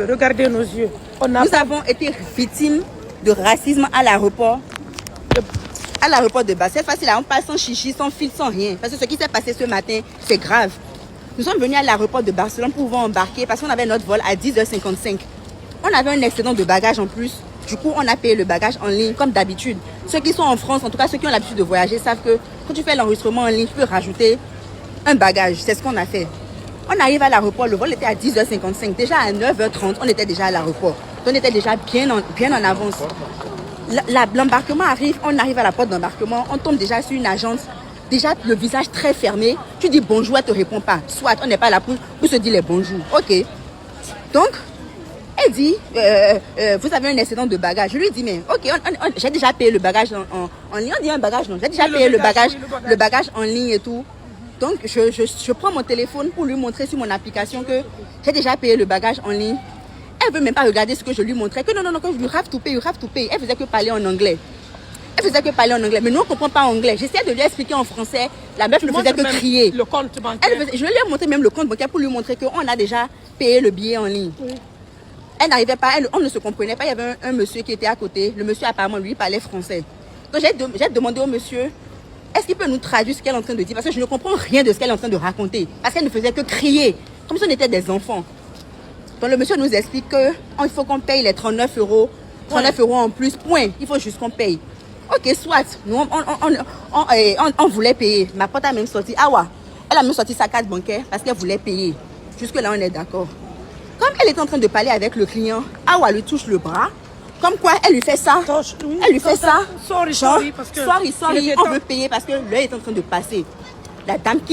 Regardez nos yeux. Nous avons été victimes de racisme à l'aéroport. À l'aéroport de Bâle. Cette fois-ci, là, on passe sans chichi, sans fil, sans rien. Parce que ce qui s'est passé ce matin, c'est grave. Nous sommes venus à l'aéroport de Barcelone pour pouvoir embarquer parce qu'on avait notre vol à 10h55. On avait un excédent de bagages en plus. Du coup, on a payé le bagage en ligne comme d'habitude. Ceux qui sont en France, en tout cas ceux qui ont l'habitude de voyager, savent que quand tu fais l'enregistrement en ligne, tu peux rajouter un bagage. C'est ce qu'on a fait. On arrive à l'aéroport, le vol était à 10h55. Déjà à 9h30, on était déjà à l'aéroport. On était déjà bien en avance. L'embarquement arrive, on arrive à la porte d'embarquement, on tombe déjà sur une agence, déjà le visage très fermé. Tu dis bonjour, elle ne te répond pas. Soit on n'est pas là pour se dire les bonjours. Ok. Donc, elle dit, vous avez un excédent de bagages. Je lui dis, mais ok, j'ai déjà payé le bagage en ligne. On dit un bagage, non. J'ai déjà payé le bagage en ligne et tout. Donc, je prends mon téléphone pour lui montrer sur mon application que j'ai déjà payé le bagage en ligne. Elle ne veut même pas regarder ce que je lui montrais. Que non, que you have to pay, you have to pay. Elle faisait que parler en anglais. Mais nous, on ne comprend pas anglais. J'essayais de lui expliquer en français. La meuf ne faisait que crier. Le compte bancaire. Je lui ai montré même le compte bancaire pour lui montrer qu'on a déjà payé le billet en ligne. Oui. Elle n'arrivait pas, on ne se comprenait pas. Il y avait un monsieur qui était à côté. Le monsieur, apparemment, lui, parlait français. Donc, j'ai demandé au monsieur, est-ce qu'il peut nous traduire ce qu'elle est en train de dire? Parce que je ne comprends rien de ce qu'elle est en train de raconter. Parce qu'elle ne faisait que crier, comme si on était des enfants. Donc, le monsieur nous explique qu'il faut qu'on paye les 39 euros. 39 euros en plus, point. Il faut juste qu'on paye. Ok, soit. Nous, on voulait payer. Ma pote a même sorti. Ah ouais. Elle a même sorti sa carte bancaire parce qu'elle voulait payer. Jusque-là, on est d'accord. Comme elle est en train de parler avec le client, Awa lui touche le bras. Comme quoi, elle lui fait ça. Elle lui fait ça. Sorry, parce que sorry, on veut payer parce que l'heure est en train de passer. La dame qui